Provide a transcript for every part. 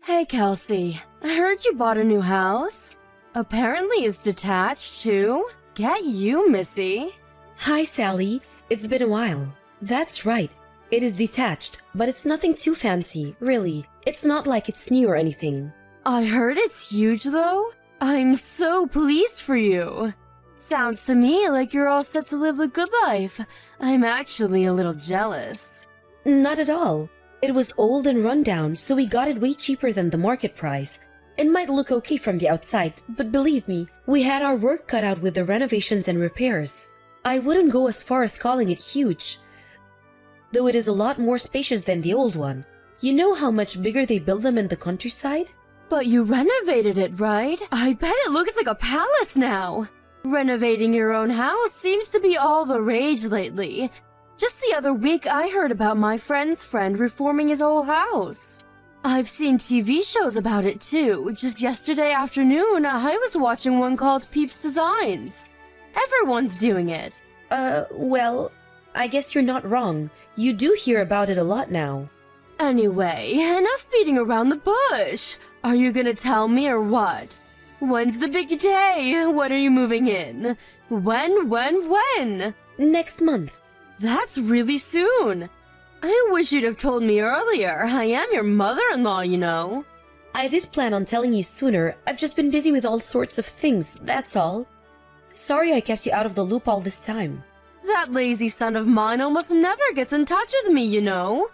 Hey, Kelsey. I heard you bought a new house. Apparently it's detached, too. Get you, Missy. Hi, Sally. It's been a while. That's right. It is detached, but it's nothing too fancy, really. It's not like it's new or anything. I heard it's huge, though. I'm so pleased for you. Sounds to me like you're all set to live the good life. I'm actually a little jealous. Not at all. It was old and run down, so we got it way cheaper than the market price. It might look okay from the outside, but believe me, we had our work cut out with the renovations and repairs. I wouldn't go as far as calling it huge, though it is a lot more spacious than the old one. You know how much bigger they build them in the countryside? But you renovated it, right? I bet it looks like a palace now. Renovating your own house seems to be all the rage lately. Just the other week, I heard about my friend's friend reforming his whole house. I've seen TV shows about it too. Just yesterday afternoon, I was watching one called Peeps Designs. Everyone's doing it. Well, I guess you're not wrong. You do hear about it a lot now. Anyway, enough beating around the bush. Are you gonna tell me or what? When's the big day? When are you moving in? When? Next month. That's really soon. I wish you'd have told me earlier. I am your mother-in-law, you know. I did plan on telling you sooner. I've just been busy with all sorts of things, that's all. Sorry I kept you out of the loop all this time. That lazy son of mine almost never gets in touch with me, you know.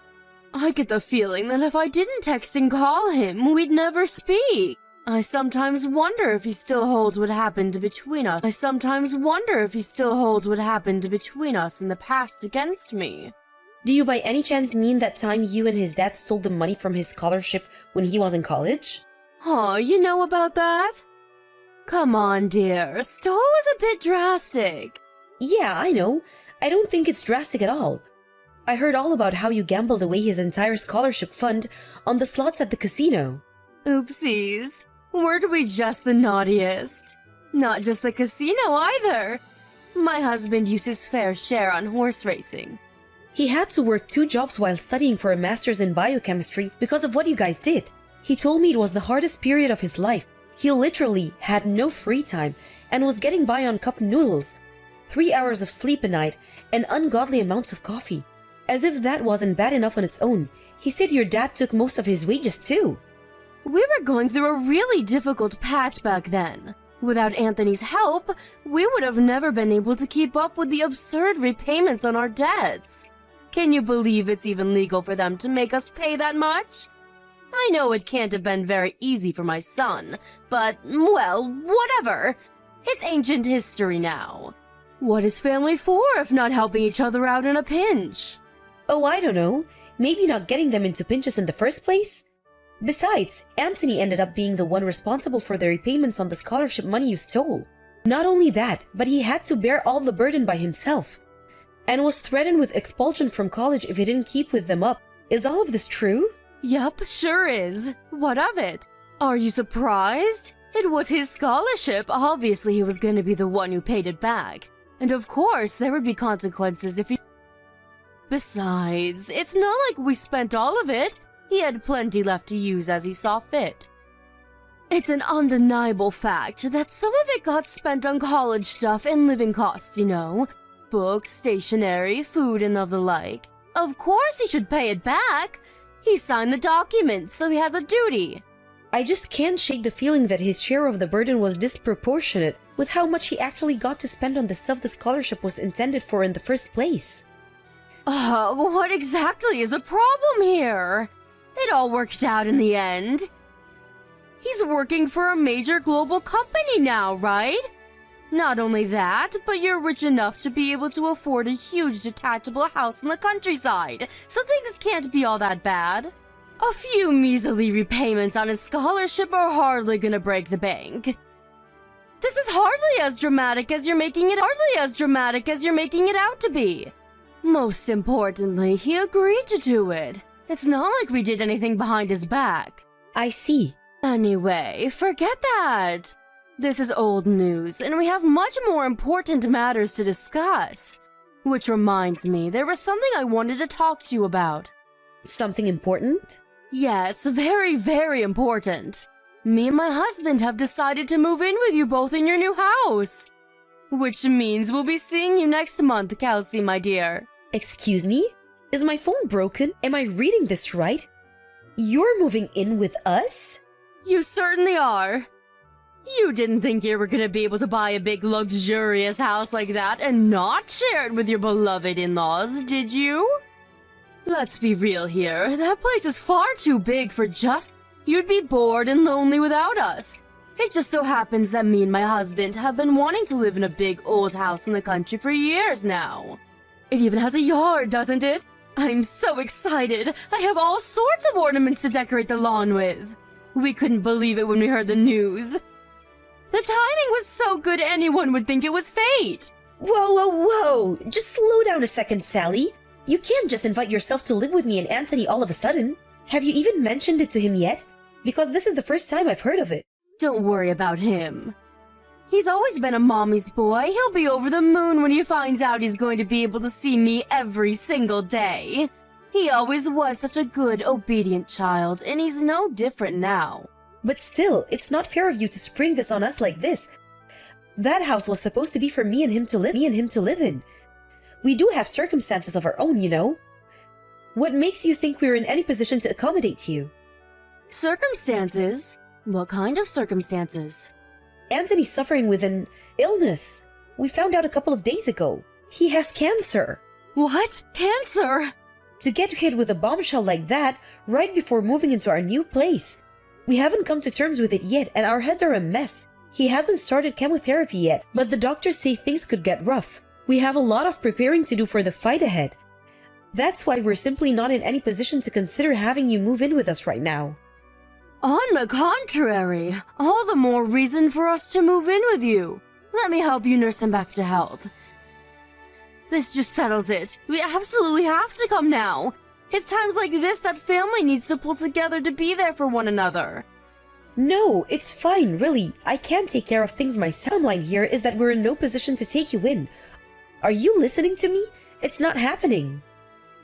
I get the feeling that if I didn't text and call him, we'd never speak. I sometimes wonder if he still holds what happened between us. in the past against me. Do you by any chance mean that time you and his dad stole the money from his scholarship when he was in college? Oh, you know about that? Come on, dear. Stole is a bit drastic. Yeah, I know. I don't think it's drastic at all. I heard all about how you gambled away his entire scholarship fund on the slots at the casino. Oopsies. Weren't we just the naughtiest? Not just the casino either. My husband used his fair share on horse racing. He had to work 2 jobs while studying for a master's in biochemistry because of what you guys did. He told me it was the hardest period of his life. He literally had no free time and was getting by on cup noodles, 3 hours of sleep a night, and ungodly amounts of coffee. As if that wasn't bad enough on its own, he said your dad took most of his wages too. We were going through a really difficult patch back then. Without Anthony's help, we would have never been able to keep up with the absurd repayments on our debts. Can you believe it's even legal for them to make us pay that much? I know it can't have been very easy for my son, but, well, whatever. It's ancient history now. What is family for if not helping each other out in a pinch? Oh, I don't know. Maybe not getting them into pinches in the first place? Besides, Anthony ended up being the one responsible for the repayments on the scholarship money you stole. Not only that, but he had to bear all the burden by himself, and was threatened with expulsion from college if he didn't keep with them up. Is all of this true? Yup, sure is. What of it? Are you surprised? It was his scholarship. Obviously, he was going to be the one who paid it back. And of course, there would be consequences if he... Besides, it's not like we spent all of it. He had plenty left to use as he saw fit. It's an undeniable fact that some of it got spent on college stuff and living costs, you know. Books, stationery, food, and of the like. Of course he should pay it back. He signed the documents, so he has a duty. I just can't shake the feeling that his share of the burden was disproportionate with how much he actually got to spend on the stuff the scholarship was intended for in the first place. What exactly is the problem here? It all worked out in the end. He's working for a major global company now, right? Not only that, but you're rich enough to be able to afford a huge detachable house in the countryside, so things can't be all that bad. A few measly repayments on his scholarship are hardly gonna break the bank. This is hardly as dramatic as you're making it out to be. Most importantly, he agreed to do it. It's not like we did anything behind his back. I see. Anyway, forget that. This is old news, and we have much more important matters to discuss. Which reminds me, there was something I wanted to talk to you about. Something important? Yes, very, very important. Me and my husband have decided to move in with you both in your new house. Which means we'll be seeing you next month, Kelsey, my dear. Excuse me? Is my phone broken? Am I reading this right? You're moving in with us? You certainly are. You didn't think you were gonna be able to buy a big luxurious house like that and not share it with your beloved in-laws, did you? Let's be real here, that place is far too big for just... You'd be bored and lonely without us. It just so happens that me and my husband have been wanting to live in a big old house in the country for years now. It even has a yard, doesn't it? I'm so excited. I have all sorts of ornaments to decorate the lawn with. We couldn't believe it when we heard the news. The timing was so good anyone would think it was fate. Whoa, whoa, whoa! Just slow down a second, Sally. You can't just invite yourself to live with me and Anthony all of a sudden. Have you even mentioned it to him yet? Because this is the first time I've heard of it. Don't worry about him. He's always been a mommy's boy. He'll be over the moon when he finds out he's going to be able to see me every single day. He always was such a good, obedient child, and he's no different now. But still, it's not fair of you to spring this on us like this. That house was supposed to be for me and him to live in. We do have circumstances of our own, you know. What makes you think we're in any position to accommodate you? Circumstances? What kind of circumstances? Anthony's suffering with an illness. We found out a couple of days ago. He has cancer. What? Cancer? To get hit with a bombshell like that right before moving into our new place. We haven't come to terms with it yet and our heads are a mess. He hasn't started chemotherapy yet, but the doctors say things could get rough. We have a lot of preparing to do for the fight ahead. That's why we're simply not in any position to consider having you move in with us right now. On the contrary, all the more reason for us to move in with you. Let me help you nurse him back to health. This just settles it. We absolutely have to come now. It's times like this that family needs to pull together to be there for one another. No, it's fine, really. I can take care of things myself. The line here is that we're in no position to take you in. Are you listening to me? It's not happening.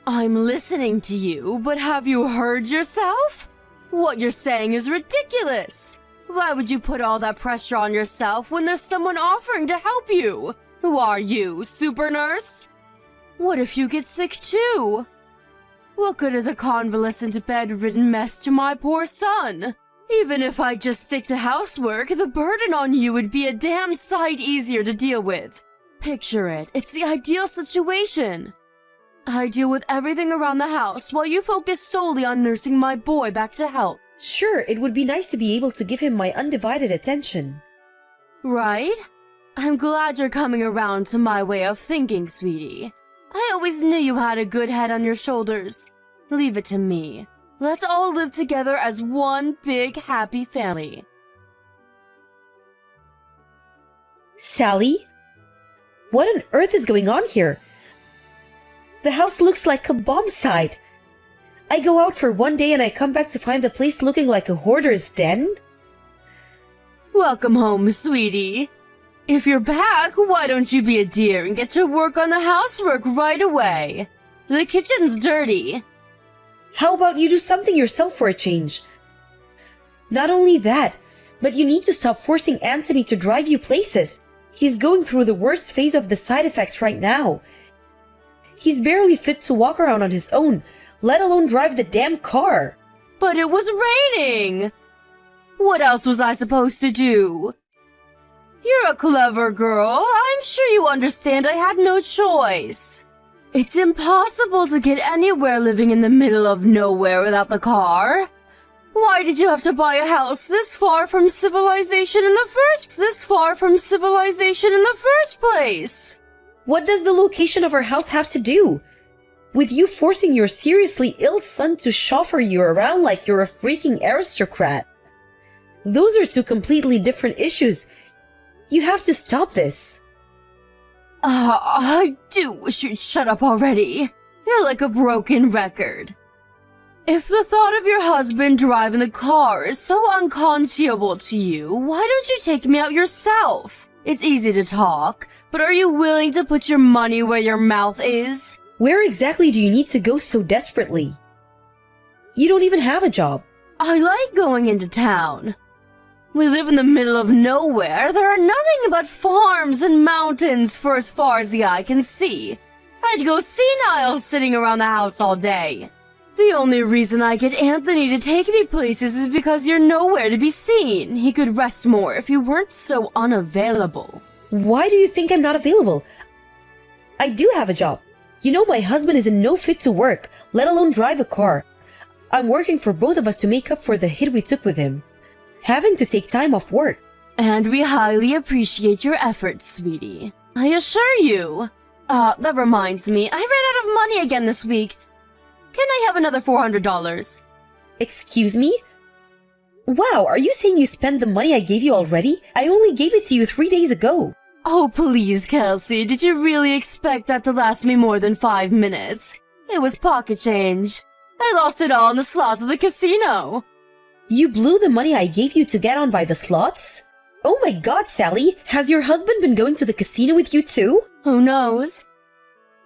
I'm listening to you, but have you heard yourself? What you're saying is ridiculous. Why would you put all that pressure on yourself when there's someone offering to help you? Who are you, super nurse? What if you get sick too? What good is a convalescent bedridden mess to my poor son? Even if I just stick to housework, the burden on you would be a damn sight easier to deal with. Picture it, it's the ideal situation. I deal with everything around the house while you focus solely on nursing my boy back to health. Sure, it would be nice to be able to give him my undivided attention. Right? I'm glad you're coming around to my way of thinking, sweetie. I always knew you had a good head on your shoulders. Leave it to me. Let's all live together as one big happy family. Sally? What on earth is going on here? The house looks like a bomb site. I go out for one day and I come back to find the place looking like a hoarder's den? Welcome home, sweetie. If you're back, why don't you be a dear and get to work on the housework right away? The kitchen's dirty. How about you do something yourself for a change? Not only that, but you need to stop forcing Anthony to drive you places. He's going through the worst phase of the side effects right now. He's barely fit to walk around on his own, let alone drive the damn car. But it was raining. What else was I supposed to do? You're a clever girl. I'm sure you understand I had no choice. It's impossible to get anywhere living in the middle of nowhere without the car. Why did you have to buy a house this far from civilization in the first place? What does the location of our house have to do with you forcing your seriously ill son to chauffeur you around like you're a freaking aristocrat? Those are two completely different issues. You have to stop this. I do wish you'd shut up already. You're like a broken record. If the thought of your husband driving the car is so unconscionable to you, why don't you take me out yourself? It's easy to talk, but are you willing to put your money where your mouth is? Where exactly do you need to go so desperately? You don't even have a job. I like going into town. We live in the middle of nowhere. There are nothing but farms and mountains for as far as the eye can see. I'd go senile sitting around the house all day. The only reason I get Anthony to take me places is because you're nowhere to be seen. He could rest more if you weren't so unavailable. Why do you think I'm not available? I do have a job. You know, my husband is in no fit to work, let alone drive a car. I'm working for both of us to make up for the hit we took with him. Having to take time off work. And we highly appreciate your efforts, sweetie. I assure you. That reminds me, I ran out of money again this week. Can I have another $400? Excuse me? Wow, are you saying you spent the money I gave you already? I only gave it to you 3 days ago. Oh, please, Kelsey, did you really expect that to last me more than 5 minutes? It was pocket change. I lost it all in the slots of the casino. You blew the money I gave you to get on by the slots? Oh my god, Sally, has your husband been going to the casino with you too? Who knows?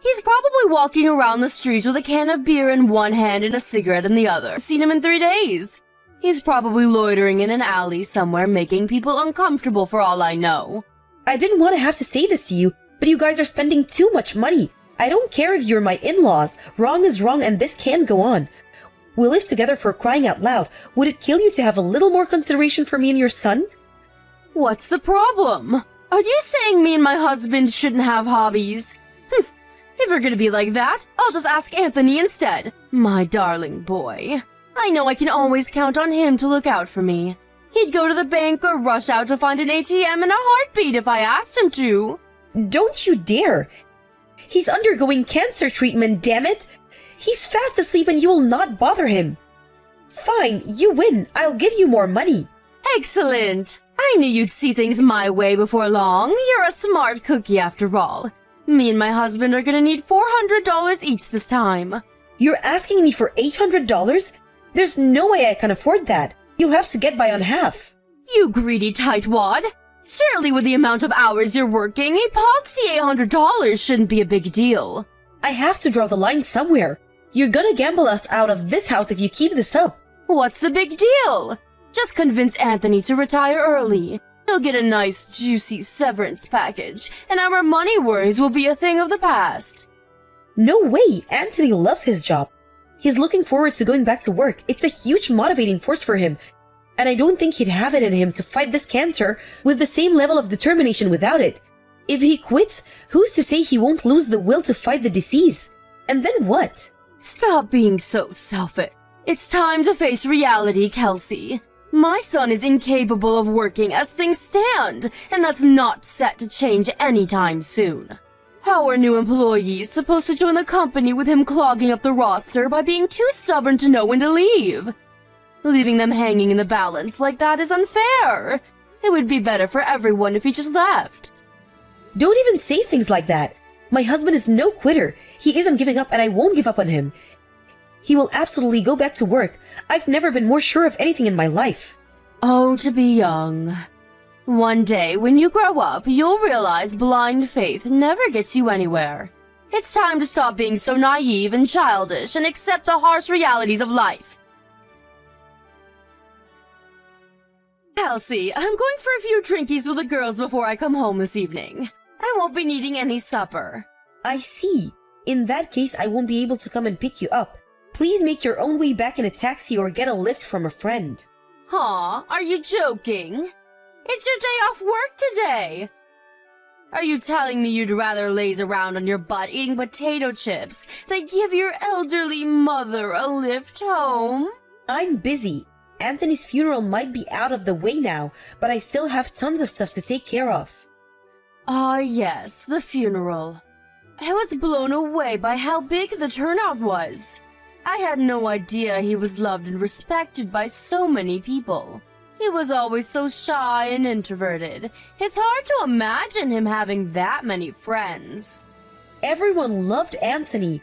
He's probably walking around the streets with a can of beer in one hand and a cigarette in the other. I've seen him in 3 days. He's probably loitering in an alley somewhere, making people uncomfortable for all I know. I didn't want to have to say this to you, but you guys are spending too much money. I don't care if you're my in-laws. Wrong is wrong and this can't go on. We live together, for crying out loud. Would it kill you to have a little more consideration for me and your son? What's the problem? Are you saying me and my husband shouldn't have hobbies? If you're gonna be like that, I'll just ask Anthony instead. My darling boy. I know I can always count on him to look out for me. He'd go to the bank or rush out to find an ATM in a heartbeat if I asked him to. Don't you dare! He's undergoing cancer treatment, damn it! He's fast asleep and you will not bother him. Fine, you win. I'll give you more money. Excellent. I knew you'd see things my way before long. You're a smart cookie after all. Me and my husband are gonna need $400 each this time. You're asking me for $800? There's no way I can afford that. You'll have to get by on half. You greedy tightwad. Surely with the amount of hours you're working, a poxy $800 shouldn't be a big deal. I have to draw the line somewhere. You're gonna gamble us out of this house if you keep this up. What's the big deal? Just convince Anthony to retire early. He'll get a nice, juicy severance package, and our money worries will be a thing of the past. No way! Anthony loves his job. He's looking forward to going back to work. It's a huge motivating force for him. And I don't think he'd have it in him to fight this cancer with the same level of determination without it. If he quits, who's to say he won't lose the will to fight the disease? And then what? Stop being so selfish. It's time to face reality, Kelsey. My son is incapable of working as things stand, and that's not set to change anytime soon. How are new employees supposed to join the company with him clogging up the roster by being too stubborn to know when to leave? Leaving them hanging in the balance like that is unfair. It would be better for everyone if he just left. Don't even say things like that. My husband is no quitter. He isn't giving up and I won't give up on him. He will absolutely go back to work. I've never been more sure of anything in my life. Oh, to be young. One day, when you grow up, you'll realize blind faith never gets you anywhere. It's time to stop being so naive and childish and accept the harsh realities of life. Kelsey, I'm going for a few drinkies with the girls before I come home this evening. I won't be needing any supper. I see. In that case, I won't be able to come and pick you up. Please make your own way back in a taxi or get a lift from a friend. Huh? Are you joking? It's your day off work today. Are you telling me you'd rather laze around on your butt eating potato chips than give your elderly mother a lift home? I'm busy. Anthony's funeral might be out of the way now, but I still have tons of stuff to take care of. Ah, yes, the funeral. I was blown away by how big the turnout was. I had no idea he was loved and respected by so many people. He was always so shy and introverted. It's hard to imagine him having that many friends. Everyone loved Anthony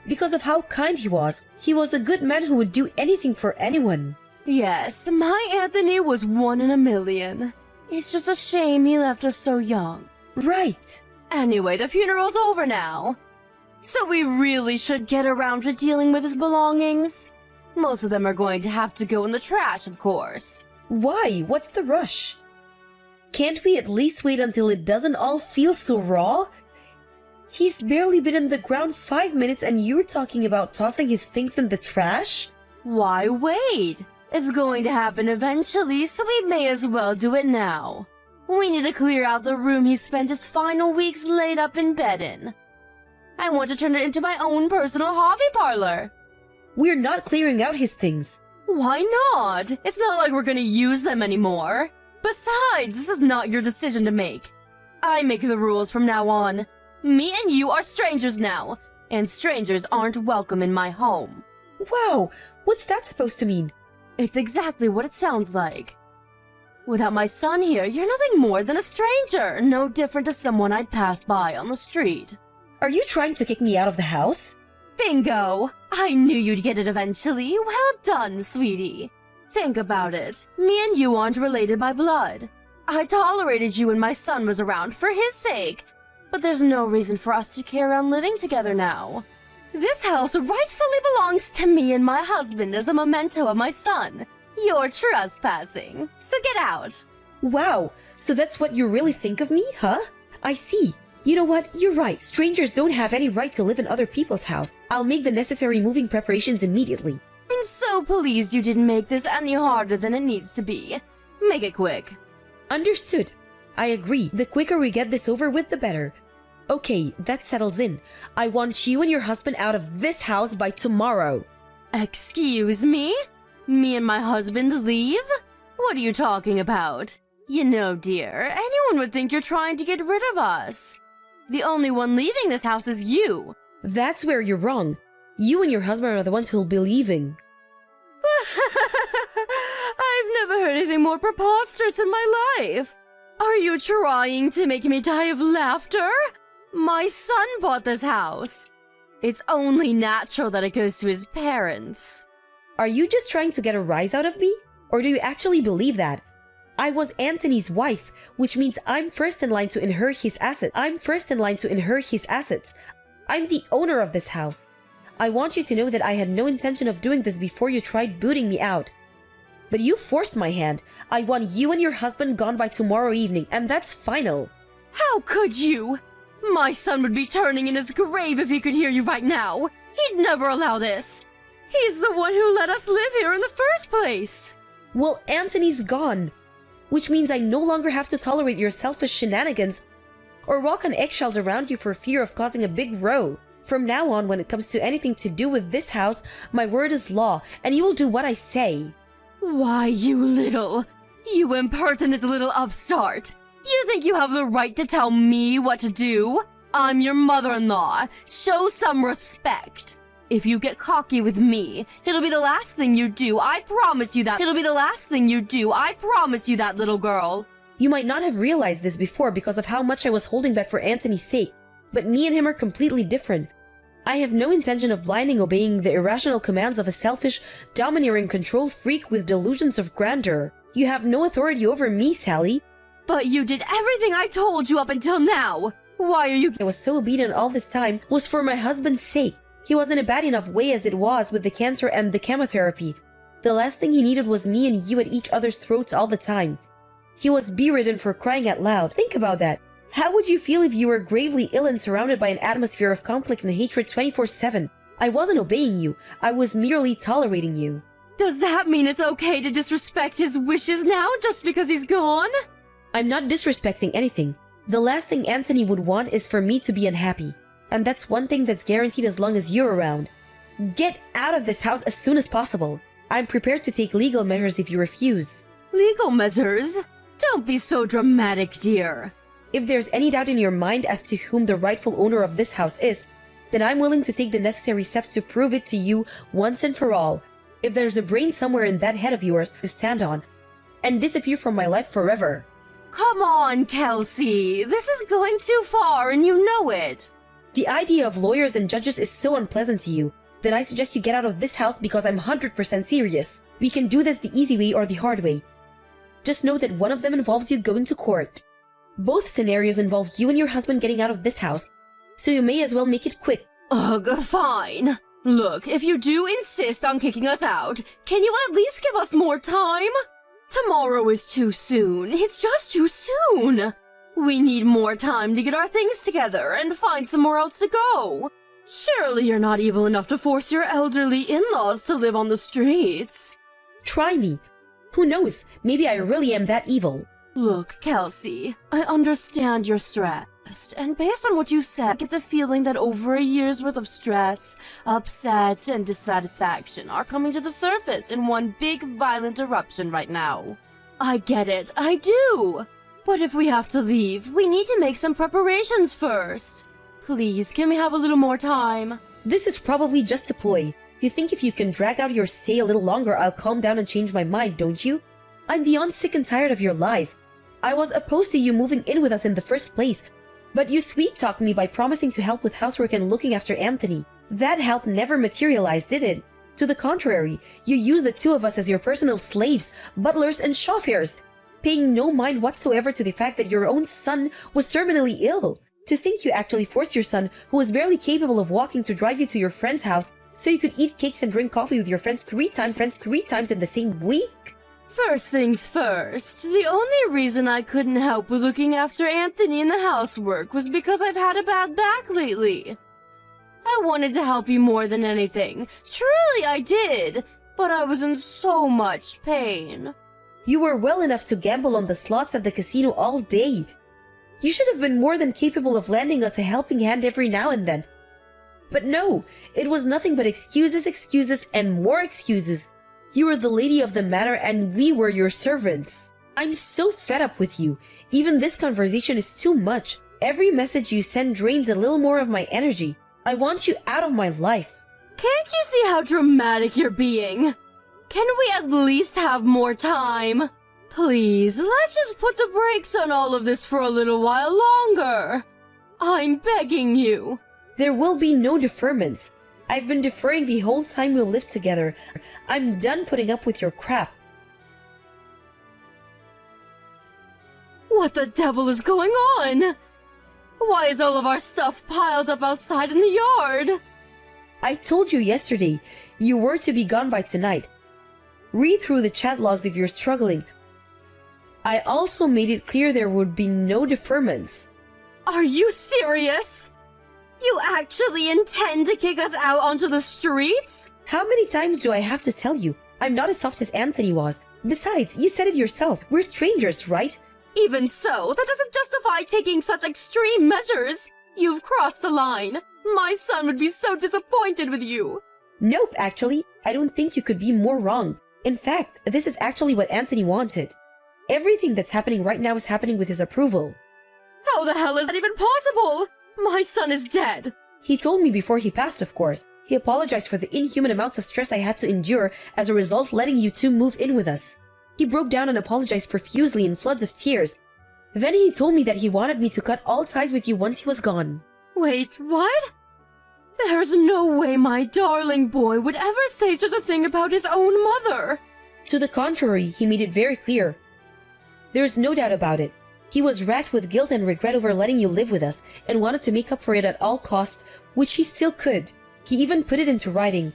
because of how kind he was. He was a good man who would do anything for anyone. Yes, my Anthony was 1 in a million. It's just a shame he left us so young. Right. Anyway, the funeral's over now. So we really should get around to dealing with his belongings. Most of them are going to have to go in the trash, of course. Why? What's the rush? Can't we at least wait until it doesn't all feel so raw? He's barely been in the ground 5 minutes and you're talking about tossing his things in the trash? Why wait? It's going to happen eventually, so we may as well do it now. We need to clear out the room he spent his final weeks laid up in bed in. I want to turn it into my own personal hobby parlor. We're not clearing out his things. Why not? It's not like we're gonna use them anymore. Besides, this is not your decision to make. I make the rules from now on. Me and you are strangers now, and strangers aren't welcome in my home. Wow, what's that supposed to mean? It's exactly what it sounds like. Without my son here, you're nothing more than a stranger, no different to someone I'd pass by on the street. Are you trying to kick me out of the house? Bingo! I knew you'd get it eventually. Well done, sweetie. Think about it. Me and you aren't related by blood. I tolerated you when my son was around for his sake, but there's no reason for us to carry on living together now. This house rightfully belongs to me and my husband as a memento of my son. You're trespassing, so get out. Wow, so that's what you really think of me, huh? I see. You know what? You're right. Strangers don't have any right to live in other people's house. I'll make the necessary moving preparations immediately. I'm so pleased you didn't make this any harder than it needs to be. Make it quick. Understood. I agree. The quicker we get this over with, the better. Okay, that settles in. I want you and your husband out of this house by tomorrow. Excuse me? Me and my husband leave? What are you talking about? You know, dear, anyone would think you're trying to get rid of us. The only one leaving this house is you. That's where you're wrong. You and your husband are the ones who'll be leaving. I've never heard anything more preposterous in my life. Are you trying to make me die of laughter? My son bought this house. It's only natural that it goes to his parents. Are you just trying to get a rise out of me? Or do you actually believe that? I was Anthony's wife, which means I'm first in line to inherit his assets. I'm the owner of this house. I want you to know that I had no intention of doing this before you tried booting me out. But you forced my hand. I want you and your husband gone by tomorrow evening, and that's final. How could you? My son would be turning in his grave if he could hear you right now. He'd never allow this. He's the one who let us live here in the first place. Well, Anthony's gone, which means I no longer have to tolerate your selfish shenanigans or walk on eggshells around you for fear of causing a big row. From now on, when it comes to anything to do with this house, my word is law, and you will do what I say. Why, you impertinent little upstart. You think you have the right to tell me what to do? I'm your mother-in-law. Show some respect. If you get cocky with me, it'll be the last thing you do. I promise you that. It'll be the last thing you do. I promise you that, little girl. You might not have realized this before because of how much I was holding back for Anthony's sake, but me and him are completely different. I have no intention of blindly obeying the irrational commands of a selfish, domineering control freak with delusions of grandeur. You have no authority over me, Sally. But you did everything I told you up until now. Why are you— I was so obedient all this time was for my husband's sake. He was in a bad enough way as it was with the cancer and the chemotherapy. The last thing he needed was me and you at each other's throats all the time. He was bedridden, for crying out loud. Think about that. How would you feel if you were gravely ill and surrounded by an atmosphere of conflict and hatred 24/7? I wasn't obeying you. I was merely tolerating you. Does that mean it's okay to disrespect his wishes now just because he's gone? I'm not disrespecting anything. The last thing Anthony would want is for me to be unhappy. And that's one thing that's guaranteed as long as you're around. Get out of this house as soon as possible. I'm prepared to take legal measures if you refuse. Legal measures? Don't be so dramatic, dear. If there's any doubt in your mind as to whom the rightful owner of this house is, then I'm willing to take the necessary steps to prove it to you once and for all. If there's a brain somewhere in that head of yours to stand on and disappear from my life forever. Come on, Kelsey. This is going too far and you know it. The idea of lawyers and judges is so unpleasant to you, then I suggest you get out of this house because I'm 100% serious. We can do this the easy way or the hard way. Just know that one of them involves you going to court. Both scenarios involve you and your husband getting out of this house, so you may as well make it quick. Ugh, fine. Look, if you do insist on kicking us out, can you at least give us more time? Tomorrow is too soon. It's just too soon. We need more time to get our things together and find somewhere else to go. Surely you're not evil enough to force your elderly in-laws to live on the streets. Try me. Who knows? Maybe I really am that evil. Look, Kelsey, I understand you're stressed, and based on what you said, I get the feeling that over a year's worth of stress, upset, and dissatisfaction are coming to the surface in one big violent eruption right now. I get it, I do! But if we have to leave, we need to make some preparations first. Please, can we have a little more time? This is probably just a ploy. You think if you can drag out your stay a little longer, I'll calm down and change my mind, don't you? I'm beyond sick and tired of your lies. I was opposed to you moving in with us in the first place, but you sweet-talked me by promising to help with housework and looking after Anthony. That help never materialized, did it? To the contrary, you used the two of us as your personal slaves, butlers, and chauffeurs, paying no mind whatsoever to the fact that your own son was terminally ill. To think you actually forced your son, who was barely capable of walking, to drive you to your friend's house so you could eat cakes and drink coffee with your friends three times in the same week? First things first, the only reason I couldn't help with looking after Anthony in the housework was because I've had a bad back lately. I wanted to help you more than anything. Truly I did, but I was in so much pain. You were well enough to gamble on the slots at the casino all day. You should have been more than capable of lending us a helping hand every now and then. But no, it was nothing but excuses, and more excuses. You were the lady of the manor and we were your servants. I'm so fed up with you. Even this conversation is too much. Every message you send drains a little more of my energy. I want you out of my life. Can't you see how dramatic you're being? Can we at least have more time? Please, let's just put the brakes on all of this for a little while longer. I'm begging you. There will be no deferments. I've been deferring the whole time we'll live together. I'm done putting up with your crap. What the devil is going on? Why is all of our stuff piled up outside in the yard? I told you yesterday, you were to be gone by tonight. Read through the chat logs if you're struggling. I also made it clear there would be no deferments. Are you serious? You actually intend to kick us out onto the streets? How many times do I have to tell you? I'm not as soft as Anthony was. Besides, you said it yourself. We're strangers, right? Even so, that doesn't justify taking such extreme measures. You've crossed the line. My son would be so disappointed with you. Nope, actually, I don't think you could be more wrong. In fact, this is actually what Anthony wanted. Everything that's happening right now is happening with his approval. How the hell is that even possible? My son is dead. He told me before he passed, of course. He apologized for the inhuman amounts of stress I had to endure as a result letting you two move in with us. He broke down and apologized profusely in floods of tears. Then he told me that he wanted me to cut all ties with you once he was gone. Wait, what? There's no way my darling boy would ever say such a thing about his own mother. To the contrary, he made it very clear. There's no doubt about it. He was racked with guilt and regret over letting you live with us and wanted to make up for it at all costs, which he still could. He even put it into writing.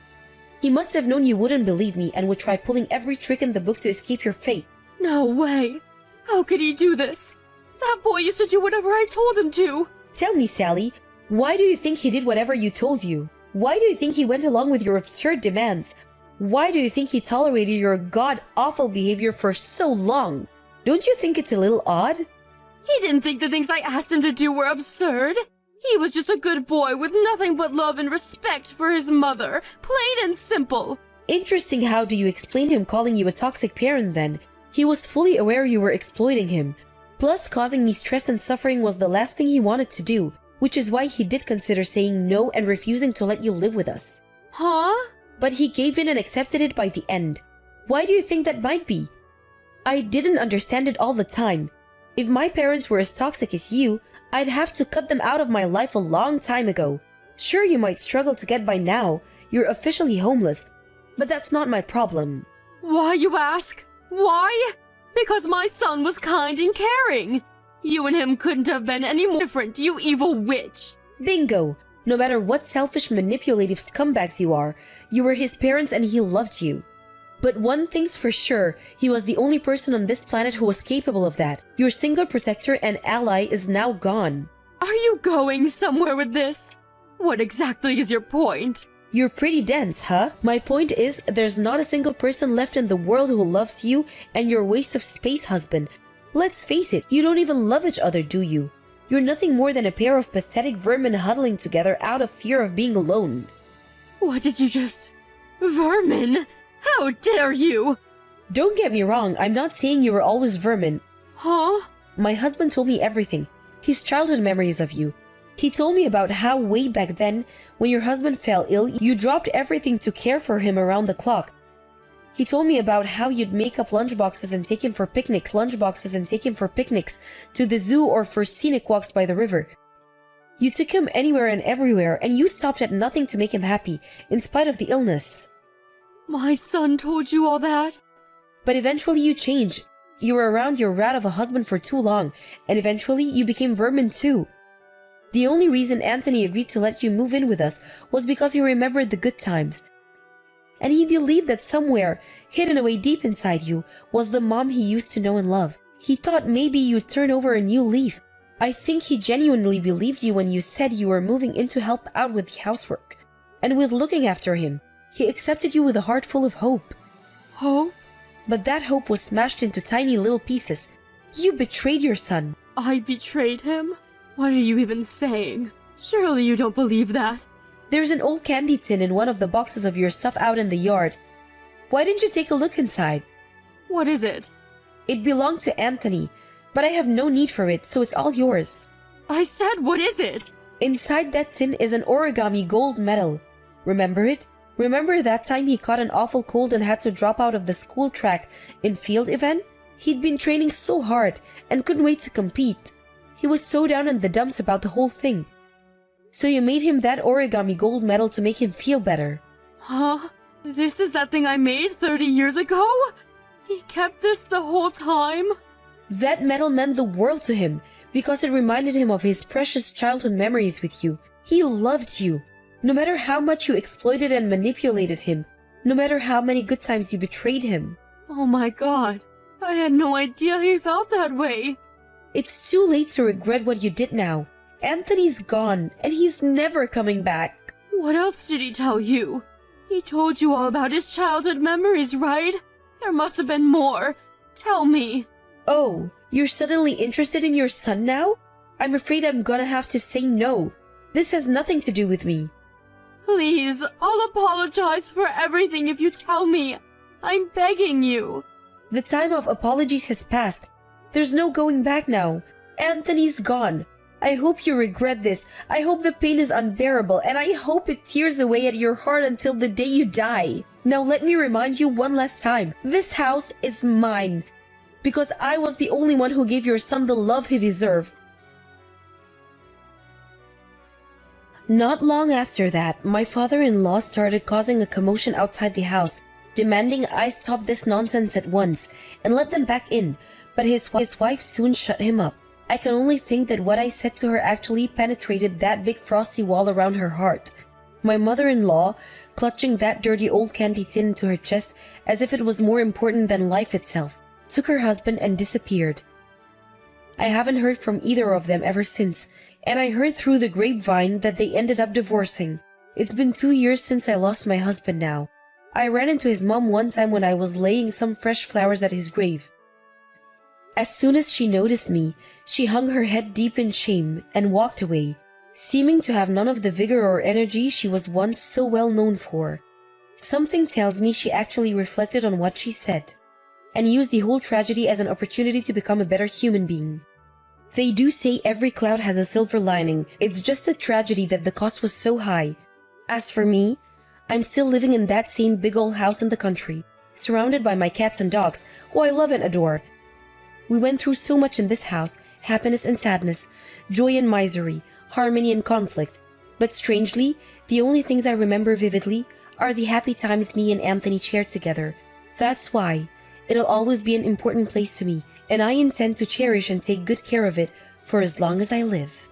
He must have known you wouldn't believe me and would try pulling every trick in the book to escape your fate. No way. How could he do this? That boy used to do whatever I told him to. Tell me, Sally, why do you think he did whatever you told you? Why do you think he went along with your absurd demands? Why do you think he tolerated your god-awful behavior for so long? Don't you think it's a little odd? He didn't think the things I asked him to do were absurd. He was just a good boy with nothing but love and respect for his mother, plain and simple. Interesting. How do you explain him calling you a toxic parent then? He was fully aware you were exploiting him. Plus, causing me stress and suffering was the last thing he wanted to do, which is why he did consider saying no and refusing to let you live with us. Huh? But he gave in and accepted it by the end. Why do you think that might be? I didn't understand it all the time. If my parents were as toxic as you, I'd have to cut them out of my life a long time ago. Sure, you might struggle to get by now. You're officially homeless. But that's not my problem. Why, you ask? Why? Because my son was kind and caring. You and him couldn't have been any more different, you evil witch. Bingo. No matter what selfish, manipulative scumbags you were his parents and he loved you. But one thing's for sure, he was the only person on this planet who was capable of that. Your single protector and ally is now gone. Are you going somewhere with this? What exactly is your point? You're pretty dense, huh? My point is, there's not a single person left in the world who loves you and your waste of space husband. Let's face it, you don't even love each other, do you? You're nothing more than a pair of pathetic vermin huddling together out of fear of being alone. What did you just... Vermin? How dare you? Don't get me wrong, I'm not saying you were always vermin. Huh? My husband told me everything. His childhood memories of you. He told me about how way back then, when your husband fell ill, you dropped everything to care for him around the clock. He told me about how you'd make up lunchboxes and take him for picnics, to the zoo or for scenic walks by the river. You took him anywhere and everywhere, and you stopped at nothing to make him happy, in spite of the illness. My son told you all that? But eventually you changed. You were around your rat of a husband for too long, and eventually you became vermin too. The only reason Anthony agreed to let you move in with us was because he remembered the good times. And he believed that somewhere, hidden away deep inside you, was the mom he used to know and love. He thought maybe you'd turn over a new leaf. I think he genuinely believed you when you said you were moving in to help out with the housework. And with looking after him, he accepted you with a heart full of hope. Hope? But that hope was smashed into tiny little pieces. You betrayed your son. I betrayed him? What are you even saying? Surely you don't believe that. There's an old candy tin in one of the boxes of your stuff out in the yard. Why didn't you take a look inside? What is it? It belonged to Anthony, but I have no need for it, so it's all yours. I said, what is it? Inside that tin is an origami gold medal. Remember it? Remember that time he caught an awful cold and had to drop out of the school track in field event? He'd been training so hard and couldn't wait to compete. He was so down in the dumps about the whole thing. So you made him that origami gold medal to make him feel better. Huh? This is that thing I made 30 years ago? He kept this the whole time? That medal meant the world to him because it reminded him of his precious childhood memories with you. He loved you. No matter how much you exploited and manipulated him, no matter how many good times you betrayed him. Oh my god, I had no idea he felt that way. It's too late to regret what you did now. Anthony's gone, and he's never coming back. What else did he tell you? He told you all about his childhood memories, right? There must have been more. Tell me. Oh, you're suddenly interested in your son now? I'm afraid I'm gonna have to say no. This has nothing to do with me. Please, I'll apologize for everything if you tell me. I'm begging you. The time of apologies has passed. There's no going back now. Anthony's gone. I hope you regret this. I hope the pain is unbearable, and I hope it tears away at your heart until the day you die. Now let me remind you one last time. This house is mine. Because I was the only one who gave your son the love he deserved. Not long after that, my father-in-law started causing a commotion outside the house, demanding I stop this nonsense at once and let them back in, but his wife soon shut him up. I can only think that what I said to her actually penetrated that big frosty wall around her heart. My mother-in-law, clutching that dirty old candy tin into her chest as if it was more important than life itself, took her husband and disappeared. I haven't heard from either of them ever since, and I heard through the grapevine that they ended up divorcing. It's been 2 years since I lost my husband now. I ran into his mom one time when I was laying some fresh flowers at his grave. As soon as she noticed me, she hung her head deep in shame and walked away, seeming to have none of the vigor or energy she was once so well known for. Something tells me she actually reflected on what she said, and used the whole tragedy as an opportunity to become a better human being. They do say every cloud has a silver lining. It's just a tragedy that the cost was so high. As for me, I'm still living in that same big old house in the country, surrounded by my cats and dogs, who I love and adore. We went through so much in this house, happiness and sadness, joy and misery, harmony and conflict. But strangely, the only things I remember vividly are the happy times me and Anthony shared together. That's why it'll always be an important place to me, and I intend to cherish and take good care of it for as long as I live.